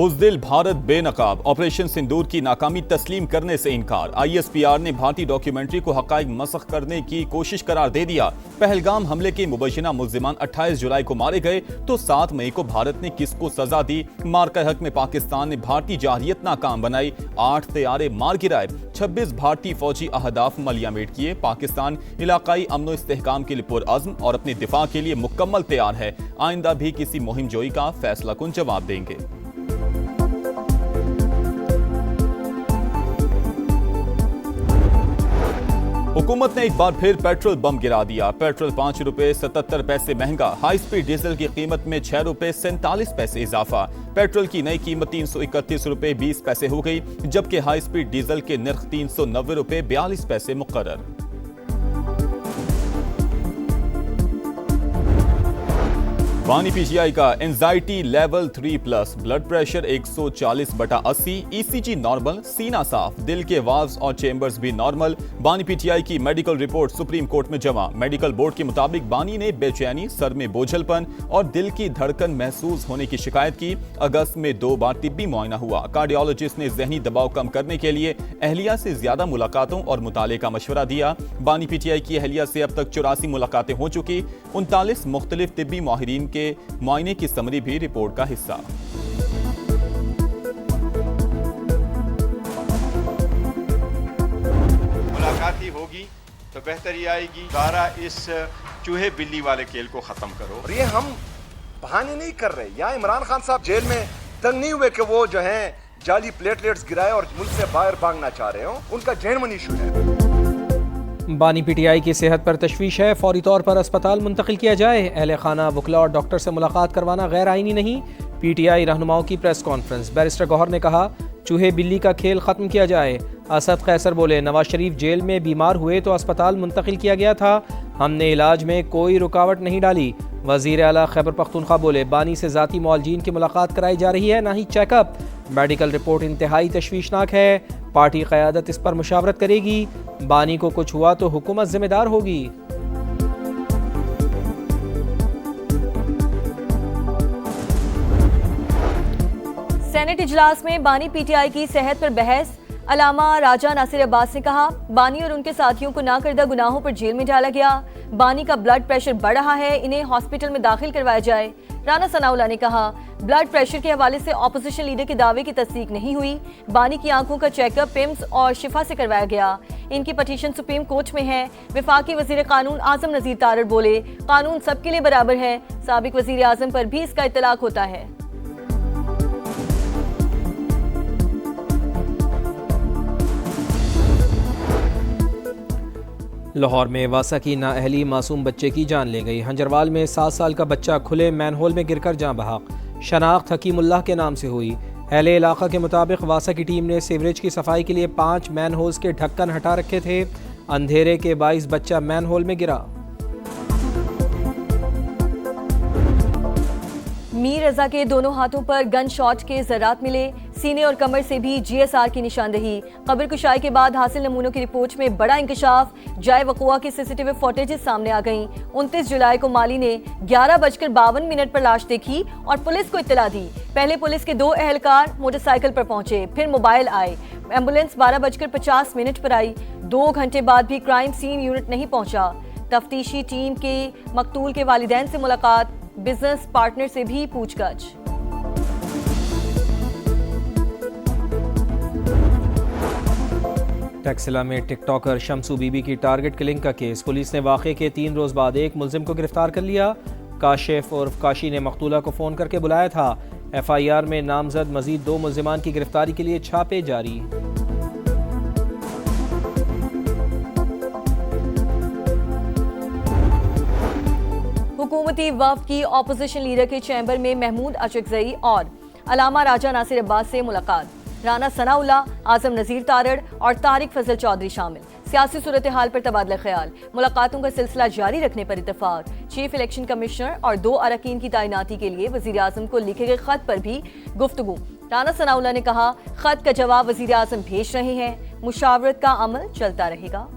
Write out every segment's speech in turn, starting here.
बुज़दिल भारत बेनकाब, ऑपरेशन सिंदूर की नाकामी तस्लीम करने से इनकार। ISPR ने भारतीय डॉक्यूमेंट्री को हक़ाइक़ मसख़ करने की कोशिश करार दे दिया। पहलगाम हमले के मुबशिरा मुल्ज़िमान 28 जुलाई को मारे गए तो 7 मई को भारत ने किसको सजा दी? मार्का हक में पाकिस्तान ने भारतीय जारहियत नाकाम बनाई, 8 तैयारे मार गिराए, 26 भारतीय फौजी अहदाफ मलियामेट किए। पाकिस्तान इलाकाई अमन इस्तेहकाम के लिए पुरअज़्म और अपने दिफा के लिए मुकम्मल तैयार है। आइंदा भी किसी मुहिम जोई का फैसला कुन जवाब देंगे। हुकूमत ने एक बार फिर पेट्रोल बम गिरा दिया। पेट्रोल 5 रुपए 77 पैसे महंगा, हाई स्पीड डीजल की कीमत में 6 रुपए 47 पैसे इजाफा। पेट्रोल की नई कीमत 331 रुपए 20 पैसे हो गई, जबकि हाई स्पीड डीजल के निर्ख 390 रुपए 42 पैसे मुकर्रर। बानी PTI का anxiety level 3+, blood pressure 140/80, ECG normal, सीना साफ, दिल के वाल्व्स और चेंबर्स भी नॉर्मल। बानी PTI की मेडिकल रिपोर्ट सुप्रीम कोर्ट में जमा। मेडिकल बोर्ड के मुताबिक बानी ने बेचैनी, सर में बोझलपन और दिल की धड़कन महसूस होने की शिकायत की। अगस्त में 2 बार तिब्बी मुआयना हुआ। कार्डियोलॉजिस्ट ने जहनी दबाव कम करने के लिए अहलिया से ज्यादा मुलाकातों और मुताले का मशवरा दिया। बानी PTI की अहलिया से अब तक 84 मुलाकातें हो चुकी। 39 मुख्तलिफ तिब्बी माहिरीन के मुआयने की समरी भी रिपोर्ट का हिस्सा। मुलाकात ही होगी तो बेहतरी आएगी। सारा इस चूहे बिल्ली वाले खेल को खत्म करो। और ये हम बहाने नहीं कर रहे। यहाँ इमरान खान साहब जेल में तंग नहीं हुए कि वो जो है जाली प्लेटलेट्स गिराए और मुल्क से बाहर भागना चाह रहे हो। उनका जेन्युइन इशू है। बानी PTI की सेहत पर तशवीश है, फौरी तौर पर अस्पताल मुंतकिल किया जाए। अहले खाना, वकला और डॉक्टर से मुलाकात करवाना गैर आइनी नहीं। PTI रहनुमाओं की प्रेस कॉन्फ्रेंस। बैरिस्टर गौहर ने कहा चूहे बिल्ली का खेल ख़त्म किया जाए। असद कैसर बोले नवाज शरीफ जेल में बीमार हुए तो अस्पताल मुंतकिल किया गया था, हमने इलाज में कोई रुकावट नहीं डाली। वज़ीर आला खैबर पख्तूनख्वा बोले बानी से ज़ाती मुआलजीन की मुलाकात कराई जा रही है, ना ही चेकअप। मेडिकल रिपोर्ट इंतहाई तशवीशनाक है, पार्टी क़यादत इस पर मुशावरत करेगी। बानी को कुछ हुआ तो हुकूमत जिम्मेदार होगी। सेनेट इजलास में बानी PTI की सेहत पर बहस। अलामा राजा नासिर अब्बास ने कहा बानी और उनके साथियों को नाकर्दा गुनाहों पर जेल में डाला गया। बानी का ब्लड प्रेशर बढ़ रहा है, इन्हें हॉस्पिटल में दाखिल करवाया जाए। राना सनाउल्लाह ने कहा ब्लड प्रेशर के हवाले से ऑपोजिशन लीडर के दावे की तस्दीक नहीं हुई। बानी की आंखों का चेकअप पिम्स और शिफा से करवाया गया। इनकी पटिशन सुप्रीम कोर्ट में है। वफाकी वजीर कानून आजम नजीर तारड़ बोले कानून सबके लिए बराबर है। साबिक वजीर आजम पर भी इसका इत्तलाक होता है। लाहौर में वासा की नाअहली मासूम बच्चे की जान ले गई। हंजरवाल में 7 साल का बच्चा खुले मैनहोल में गिरकर जान बहक। शनाख्त हकीमुल्लाह के नाम से हुई। अहले इलाका के मुताबिक वासा की टीम ने सीवरेज की सफाई के लिए 5 मैनहोल्स के ढक्कन हटा रखे थे। अंधेरे के बाइस बच्चा मैनहोल में गिरा। मीर रजा के दोनों हाथों पर गन शॉट के जरात मिले। सीने और कमर से भी GSR की निशानदही। कब्र कुशाई के बाद हासिल नमूनों की रिपोर्ट में बड़ा इंकशाफ। जाए वक़ुआ की CCTV फुटेजेस सामने आ गईं। 29 जुलाई को माली ने 11:52 पर लाश देखी और पुलिस को इत्तला दी। पहले पुलिस के 2 एहलकार मोटरसाइकिल पर पहुंचे, फिर मोबाइल आए। एम्बुलेंस 12:50 पर आई। 2 घंटे बाद भी क्राइम सीन यूनिट नहीं पहुंचा। तफ्तीशी टीम के मकतूल के वालिदैन से मुलाकात, बिजनेस पार्टनर से भी पूछताछ। टैक्सिला में टिकटॉकर शमसू बीबी की टारगेट किलिंग का केस। पुलिस ने वाक़े के 3 रोज़ बाद एक मुलजिम को गिरफ्तार कर लिया। काशिफ और काशी ने मकतूला को फ़ोन करके बुलाया था। FIR में नामजद मजीद 2 मुलजिमान की गिरफ्तारी के लिए छापे जारी। हुकूमती वफ्द की ऑपोजिशन लीडर के चैम्बर में महमूद अशरकज़ई और अलामा राजा नासिर अब्बास से मुलाकात। राना सनाउल्लाह, आजम नजीर तारड़ और तारिक फजल चौधरी शामिल। सियासी सूरत हाल पर तबादला ख्याल। मुलाकातों का सिलसिला जारी रखने पर इत्तफाक। चीफ इलेक्शन कमिश्नर और 2 अरकान की तैनाती के लिए वजीर आजम को लिखे गए खत पर भी गुफ्तगू। राना सनाउल्लाह ने कहा खत का जवाब वजीर आजम भेज रहे हैं, मुशावरत का अमल चलता रहेगा।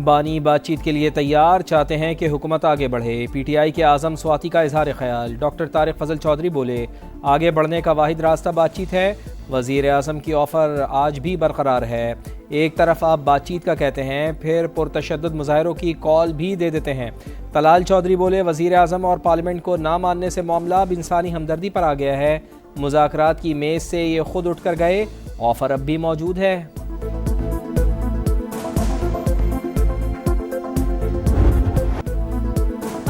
बानी बातचीत के लिए तैयार, चाहते हैं कि हुकूमत आगे बढ़े। PTI के आज़म स्वाति का इजहार ख्याल। डॉक्टर तारिक फजल चौधरी बोले, आगे बढ़ने का वाहिद रास्ता बातचीत है। वज़ीर आज़म की ऑफ़र आज भी बरकरार है। एक तरफ आप बातचीत का कहते हैं, फिर पुरतशद्दुद मुज़ाहिरों की कॉल भी दे देते हैं। तलाल चौधरी बोले, वज़ीर आज़म और पार्लियामेंट को ना मानने से मामला अब इंसानी हमदर्दी पर आ गया है। मुज़ाकरात की मेज़ से ये खुद उठ कर गए, ऑफ़र अब भी मौजूद है।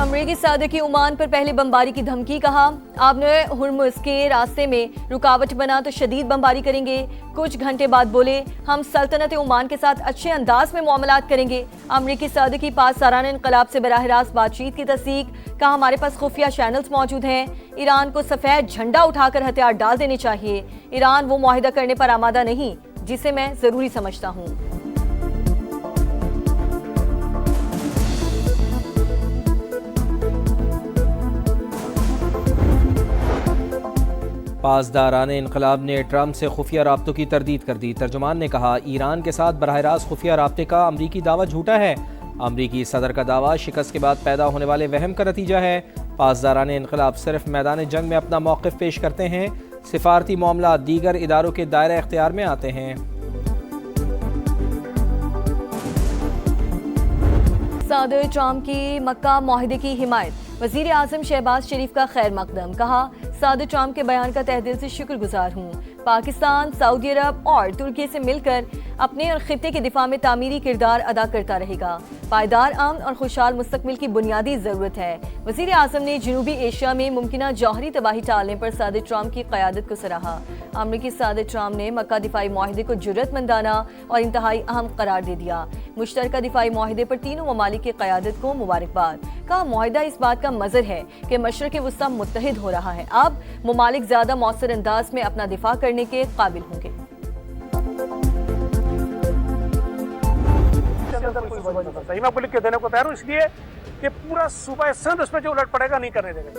अमरीकी सदर की ओमान पर पहले बमबारी की धमकी। कहा, आपने हुर्मुज़ के रास्ते में रुकावट बना तो शदीद बमबारी करेंगे। कुछ घंटे बाद बोले, हम सल्तनत ओमान के साथ अच्छे अंदाज में मुआमलात करेंगे। अमरीकी सदर की पासदाराना इनकलाब से बराह रास्त बातचीत की तस्दीक। कहा, हमारे पास खुफिया चैनल्स मौजूद हैं। ईरान को सफ़ेद झंडा उठाकर हथियार डाल देने चाहिए। ईरान वो मुआहिदा करने पर आमादा नहीं जिसे मैं ज़रूरी समझता हूँ। पासदारान इनकलाब ने ट्रंप से खुफिया राब्तों की तरदीद कर दी। तर्जुमान ने कहा, ईरान के साथ बराह रास्त खुफिया राब्ते का अमरीकी दावा झूठा है। अमरीकी सदर का दावा शिकस्त के बाद पैदा होने वाले वहम का नतीजा है। पासदारान इनकलाब सिर्फ मैदान जंग में अपना मौक़िफ़ पेश करते हैं। सिफारती मामला दीगर इदारों के दायरे इख्तियार में आते हैं। सदर ट्रंप की मक्का मुआहिदे की हिमायत। वज़ीर आज़म शहबाज शरीफ का खैर मकदम। कहा, सदर ट्रंप के बयान का तहे दिल से शुक्रगुजार हूँ। पाकिस्तान, सऊदी अरब और तुर्की से मिलकर अपने और खित्ते के दिफा में तामीरी किरदार अदा करता रहेगा। पायदार अमन और खुशहाल मुस्तकबिल की बुनियादी ज़रूरत है। वज़ीर आज़म ने जनूबी एशिया में मुमकिना जौहरी तबाही टालने पर सदर ट्रंप की क़यादत को सराहा। अमरीकी सदर ट्रंप ने मक्का दिफाई मुआहिदे को जुर्रतमंदाना और इंतहाई अहम करार दे दिया। मुश्तरका दिफाई मुआहिदे पर तीनों ममालिक की क़यादत को मुबारकबाद। कहा, मुआहिदा इस बात का मज़र है कि मशरक़ वस्ता मुत्तहिद हो रहा है। अब ममालिक ज़्यादा मौसर अंदाज में अपना दिफा करने के काबिल होंगे। मैं आपको लिख के देने को तैयार हूं, इसलिए कि पूरा सूबा सिंध उसमें जो उलट पड़ेगा नहीं करने देगा।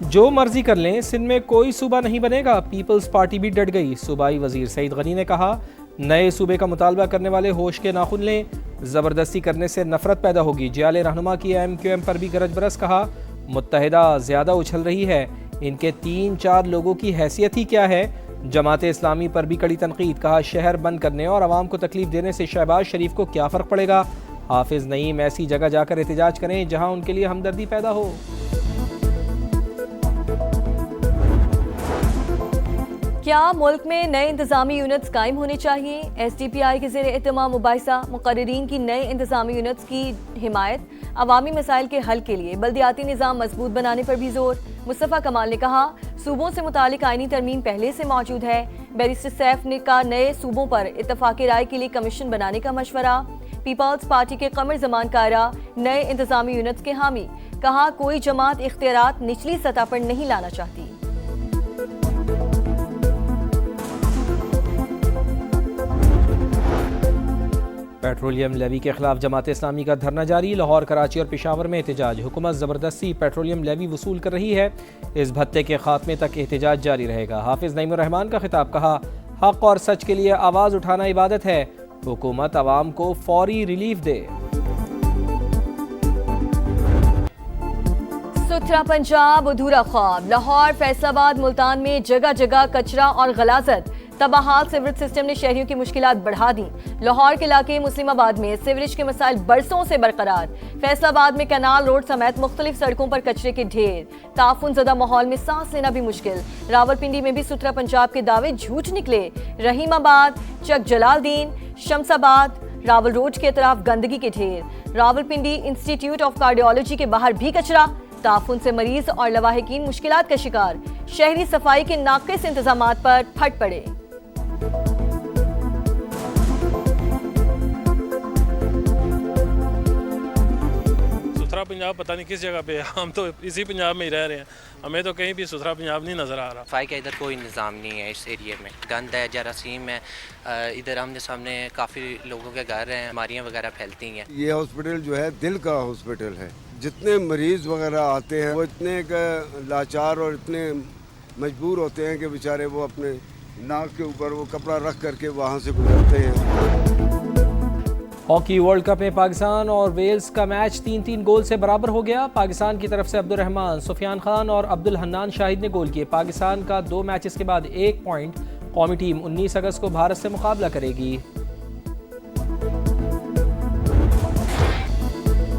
जो मर्जी कर लें, सिंध में कोई सूबा नहीं बनेगा। पीपल्स पार्टी भी डट गई। सूबाई वजीर सईद गनी ने कहा, नए सूबे का मुतालबा करने वाले होश के नाखुन लें। जबरदस्ती करने से नफरत पैदा होगी। जियाले रहनुमा की MQM पर भी गरज बरस। कहा, मुत्तहिदा ज्यादा उछल रही है। इनके 3-4 लोगों की हैसियत ही क्या है। जमात इस्लामी पर भी कड़ी तनकीद। कहा, शहर बंद करने और आवाम को तकलीफ देने से शहबाज शरीफ को क्या फ़र्क पड़ेगा। हाफिज नईम ऐसी जगह जाकर एहतजाज करें जहां उनके लिए हमदर्दी पैदा हो। क्या मुल्क में नए इंतजामी यूनिट्स कायम होने चाहिए। SDPI के ज़ेरे एहतमाम मुबाहिसा मुकर्रीरीन की नए इंतजामी यूनिट्स की हिमायत। अवामी मसाइल के हल के लिए बल्दियाती निज़ाम मजबूत बनाने पर भी जोर। मुस्तफ़ा कमाल ने कहा, सूबों से मुतालिक आईनी तरमीम पहले से मौजूद है। बैरिस्टर सैफ ने का नए सूबों पर इत्तफाक़ी राय के लिए कमीशन बनाने का मशवरा। पीपल्स पार्टी के कमर जमान कायरा नए इंतजामी यूनिट्स के हामी। कहा, कोई जमात इख्तियारात निचली सतह पर नहीं लाना चाहती। पेट्रोलियम लेवी के खिलाफ जमात इस्लामी का धरना जारी। लाहौर, कराची और पेशावर में एहतजाज। हुकूमत ज़बरदस्ती पेट्रोलियम लेवी वसूल कर रही है। इस भत्ते के खात्मे तक एहतजाज जारी रहेगा। हाफिज नईमुर रहमान का खिताब। कहा, हक और सच के लिए आवाज़ उठाना इबादत है। हुकूमत आवाम को फौरी रिलीफ दे। सुथरा पंजाब अधूरा ख्वाब। लाहौर, फैसलाबाद, मुल्तान में जगह जगह कचरा और गलाजत। तबाहाल सीवरेज सिस्टम ने शहरियों की मुश्किलात बढ़ा दी। लाहौर के इलाके मुस्लिमाबाद में सीवरेज के मसाइल बरसों से बरकरार। फैसलाबाद में कैनाल रोड समेत मुख्तलिफ सड़कों पर कचरे के ढेर। ताफुन ज़दा माहौल में सांस लेना भी मुश्किल। रावलपिंडी में भी सुथरा पंजाब के दावे झूठ निकले। रहीमाबाद, चक जलालदीन, शमसाबाद, रावल रोड के तरफ गंदगी के ढेर। रावलपिंडी इंस्टीट्यूट ऑफ कार्डियोलॉजी के बाहर भी कचरा। ताफुन से मरीज और लवाहिकीन मुश्किलात का शिकार। शहरी सफाई के नाकिस इंतजामात पर फट पड़े। सुथरा पंजाब पता नहीं किस जगह पे है। हम तो इसी पंजाब में ही रह रहे हैं, हमें तो कहीं भी सुथरा पंजाब नहीं नज़र आ रहा। सफाई का इधर कोई निज़ाम नहीं है। इस एरिया में गंद है, जरासीम है। इधर आमने सामने काफ़ी लोगों के घर हैं, बीमारियाँ वगैरह फैलती हैं। ये हॉस्पिटल जो है दिल का हॉस्पिटल है। जितने मरीज़ वगैरह आते हैं वो इतने लाचार और इतने मजबूर होते हैं कि बेचारे वो अपने नाक के ऊपर वो कपड़ा रख करके वहाँ से गुजरते हैं। हॉकी वर्ल्ड कप में पाकिस्तान और वेल्स का मैच 3-3 गोल से बराबर हो गया। पाकिस्तान की तरफ से अब्दुल रहमान, सुफियान खान और अब्दुल हन्नान शाहिद ने गोल किए। पाकिस्तान का 2 मैचेस के बाद 1 पॉइंट। कौमी टीम 19 अगस्त को भारत से मुकाबला करेगी।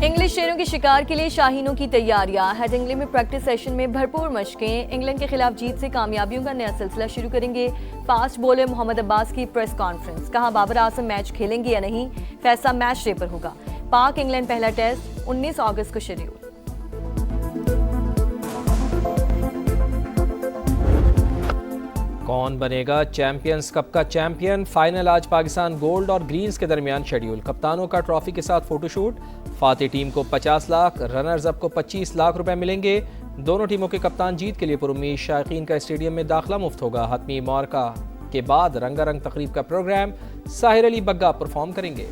इंग्लिश शेरों के शिकार के लिए शाहीनों की तैयारियां। हेडिंग्ले में प्रैक्टिस सेशन में भरपूर मशकें। इंग्लैंड के खिलाफ जीत से कामयाबियों का नया सिलसिला शुरू करेंगे। फास्ट बॉलर मोहम्मद अब्बास की प्रेस कॉन्फ्रेंस। कहा बाबर आजम मैच खेलेंगे या नहीं, फैसला मैच डे पर होगा। पाक इंग्लैंड पहला टेस्ट 19 अगस्त को शेड्यूल। कौन बनेगा चैंपियंस कप का चैंपियन? फाइनल आज पाकिस्तान गोल्ड और ग्रीन्स के दरमियान शेड्यूल। कप्तानों का ट्रॉफी के साथ फोटोशूट। फातेह टीम को 50 लाख, रनर्स अप को 25 लाख रुपए मिलेंगे। दोनों टीमों के कप्तान जीत के लिए पुरुम्मीद। शायकीन का स्टेडियम में दाखिला मुफ्त होगा। हतमी मार्का के बाद रंगारंग तकरीब का प्रोग्राम। साहिर अली बग्गा परफॉर्म करेंगे।